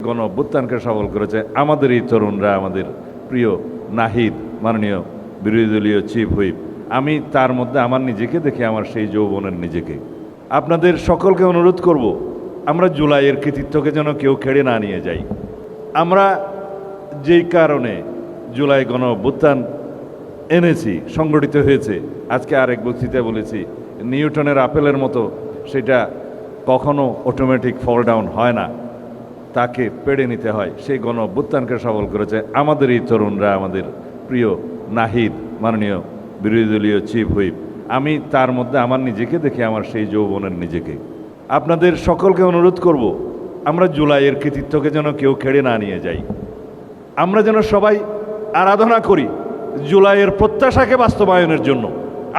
গণ অভ্যুত্থানকে সফল করেছে আমাদের এই তরুণরা, আমাদের প্রিয় নাহিদ, মাননীয় বিরোধী দলীয় চিফ হুইপ। আমি তার মধ্যে আমার নিজেকে দেখি, আমার সেই যৌবনের নিজেকে। আপনাদের সকলকে অনুরোধ করব, আমরা জুলাইয়ের কৃতিত্বকে যেন কেউ কেড়ে না নিয়ে যাই। আমরা যেই কারণে জুলাই গণ অভ্যুত্থান এনেছি, সংগঠিত হয়েছে, আজকে আরেক বক্তৃতায় বলেছি, নিউটনের আপেলের মতো সেটা কখনো অটোমেটিক ফল ডাউন হয় না, তাকে পেড়ে নিতে হয়। সেই গণ অভ্যুত্থানকে সফল করেছে আমাদের এই তরুণরা, আমাদের প্রিয় নাহিদ, মাননীয় বিরোধী দলীয় চিফ হুইপ। আমি তার মধ্যে আমার নিজেকে দেখি, আমার সেই যৌবনের নিজেকে। আপনাদের সকলকে অনুরোধ করব, আমরা জুলাইয়ের কৃতিত্বকে যেন কেউ কেড়ে না নিয়ে যাই। আমরা যেন সবাই আরাধনা করি জুলাইয়ের প্রত্যাশাকে বাস্তবায়নের জন্য,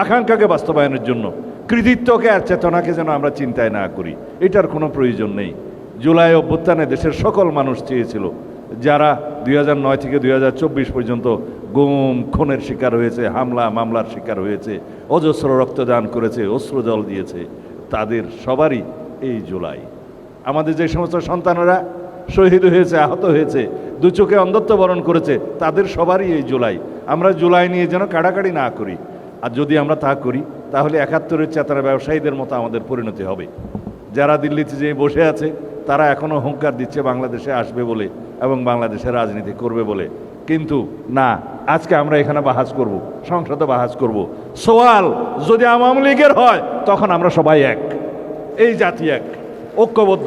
আকাঙ্ক্ষাকে বাস্তবায়নের জন্য। কৃতিত্বকে আর চেতনাকে যেন আমরা চিন্তায় না করি, এটার কোনো প্রয়োজন নেই। জুলাই অভ্যুত্থানে দেশের সকল মানুষ চেয়েছিল, যারা 2009 থেকে 2024 পর্যন্ত গুম খুনের শিকার হয়েছে, হামলা মামলার শিকার হয়েছে, অজস্র রক্তদান করেছে, অশ্রুজল দিয়েছে, তাদের সবারই এই জুলাই। আমাদের যে সমস্ত সন্তানেরা শহীদ হয়েছে, আহত হয়েছে, দু চোখে অন্ধত্ব বরণ করেছে, তাদের সবারই এই জুলাই। আমরা জুলাই নিয়ে যেন কাড়াকাড়ি না করি। আর যদি আমরা তা করি, তাহলে 71-এর চেতনা ব্যবসায়ীদের মতো আমাদের পরিণতি হবে। যারা দিল্লিতে যেয়ে বসে আছে, তারা এখনও হুঙ্কার দিচ্ছে বাংলাদেশে আসবে বলে এবং বাংলাদেশে রাজনীতি করবে বলে। কিন্তু না, আজকে আমরা এখানে বাহাজ করব, সংসদে বাহাজ করব। সোয়াল যদি আওয়ামী লীগের হয়, তখন আমরা সবাই এক, এই জাতি এক, ঐক্যবদ্ধ।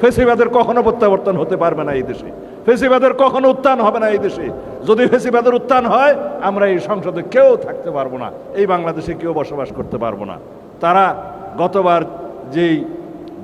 ফেসিবাদের কখনো প্রত্যাবর্তন হতে পারবে না এই দেশে, ফেসিবাদের কখনো উত্থান হবে না এই দেশে। যদি ফেসিবাদের উত্থান হয়, আমরা এই সংসদে কেউ থাকতে পারবো না, এই বাংলাদেশে কেউ বসবাস করতে পারবো না। তারা গতবার যেই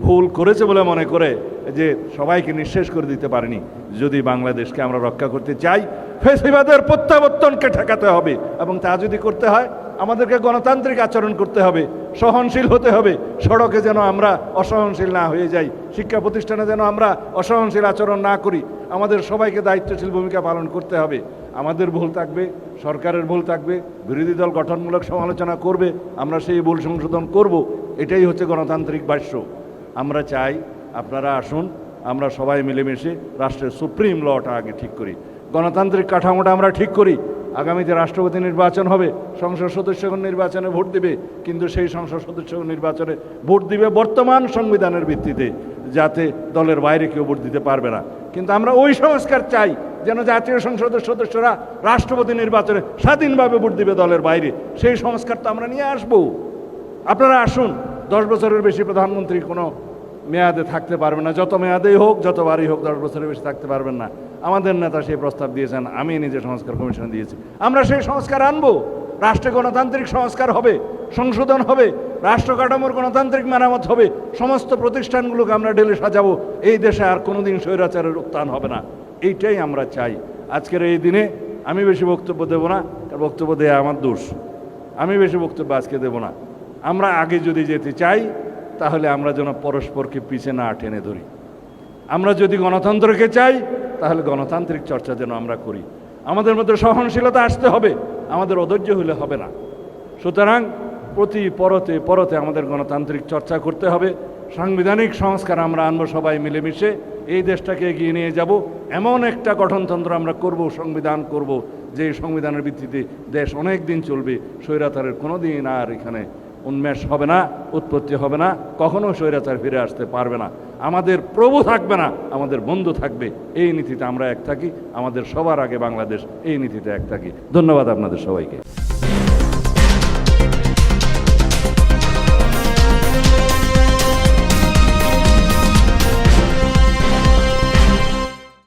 ভুল করেছে বলে মনে করে যে সবাইকে নিঃশেষ করে দিতে পারেনি। যদি বাংলাদেশকে আমরা রক্ষা করতে চাই, ফেসিবাদের প্রত্যাবর্তনকে ঠেকাতে হবে, এবং তা যদি করতে হয় আমাদেরকে গণতান্ত্রিক আচরণ করতে হবে, সহনশীল হতে হবে। সড়কে যেন আমরা অসহনশীল না হয়ে যাই, শিক্ষা প্রতিষ্ঠানে যেন আমরা অসহনশীল আচরণ না করি। আমাদের সবাইকে দায়িত্বশীল ভূমিকা পালন করতে হবে। আমাদের ভুল থাকবে, সরকারের ভুল থাকবে, বিরোধী দল গঠনমূলক সমালোচনা করবে, আমরা সেই ভুল সংশোধন করব। এটাই হচ্ছে গণতান্ত্রিক বাক্য। আমরা চাই আপনারা আসুন, আমরা সবাই মিলেমিশে রাষ্ট্রের সুপ্রিম লটা আগে ঠিক করি, গণতান্ত্রিক কাঠামোটা আমরা ঠিক করি। আগামীতে রাষ্ট্রপতি নির্বাচন হবে, সংসদ সদস্যগণ নির্বাচনে ভোট দিবে, কিন্তু সেই সংসদ সদস্যগণ নির্বাচনে ভোট দিবে বর্তমান সংবিধানের ভিত্তিতে, যাতে দলের বাইরে কেউ ভোট দিতে পারবে না। কিন্তু আমরা ওই সংস্কার চাই যেন জাতীয় সংসদের সদস্যরা রাষ্ট্রপতি নির্বাচনে স্বাধীনভাবে ভোট দিবে দলের বাইরে। সেই সংস্কার তো আমরা নিয়ে আসবো। আপনারা আসুন। 10 বছরের বেশি প্রধানমন্ত্রী কোনো মেয়াদে থাকতে পারবে না, যত মেয়াদেই হোক, যতবারই হোক, 10 বছরের বেশি থাকতে পারবেন না। আমাদের নেতা সেই প্রস্তাব দিয়েছেন, আমি নিজে সংস্কার কমিশনে দিয়েছি। আমরা সেই সংস্কার আনবো, রাষ্ট্রে গণতান্ত্রিক সংস্কার হবে, সংশোধন হবে, রাষ্ট্র কাঠামোর গণতান্ত্রিক মেরামত হবে, সমস্ত প্রতিষ্ঠানগুলোকে আমরা ঢেলে সাজাবো। এই দেশে আর কোনোদিন স্বৈরাচারের উত্থান হবে না, এইটাই আমরা চাই। আজকের এই দিনে আমি বেশি বক্তব্য দেব না, কারণ বক্তব্য দেয়া আমার দোষ। আমি বেশি বক্তব্য আজকে দেব না। আমরা আগে যদি যেতে চাই, তাহলে আমরা যেন পরস্পরকে পিছে না টেনে ধরি। আমরা যদি গণতন্ত্রকে চাই, তাহলে গণতান্ত্রিক চর্চা যেন আমরা করি। আমাদের মধ্যে সহনশীলতা আসতে হবে, আমাদের অধৈর্য হলে হবে না। সুতরাং প্রতি পরতে পরতে আমাদের গণতান্ত্রিক চর্চা করতে হবে। সাংবিধানিক সংস্কার আমরা আনবো সবাই মিলেমিশে, এই দেশটাকে এগিয়ে নিয়ে যাব। এমন একটা গঠনতন্ত্র আমরা করব, সংবিধান করব, যে সংবিধানের ভিত্তিতে দেশ অনেক দিন চলবে। স্বৈরাচারের কোনো দিন আর এখানে উন্মেষ হবে না, উৎপত্তি হবে না, কখনো স্বৈরাচার ফিরে আসতে পারবে না। আমাদের প্রভু থাকবে না, আমাদের বন্ধু থাকবে। এই নীতিতে আমরা এক থাকি, আমাদের সবার আগে বাংলাদেশ, এই নীতিতে এক থাকি। ধন্যবাদ আপনাদের সবাইকে।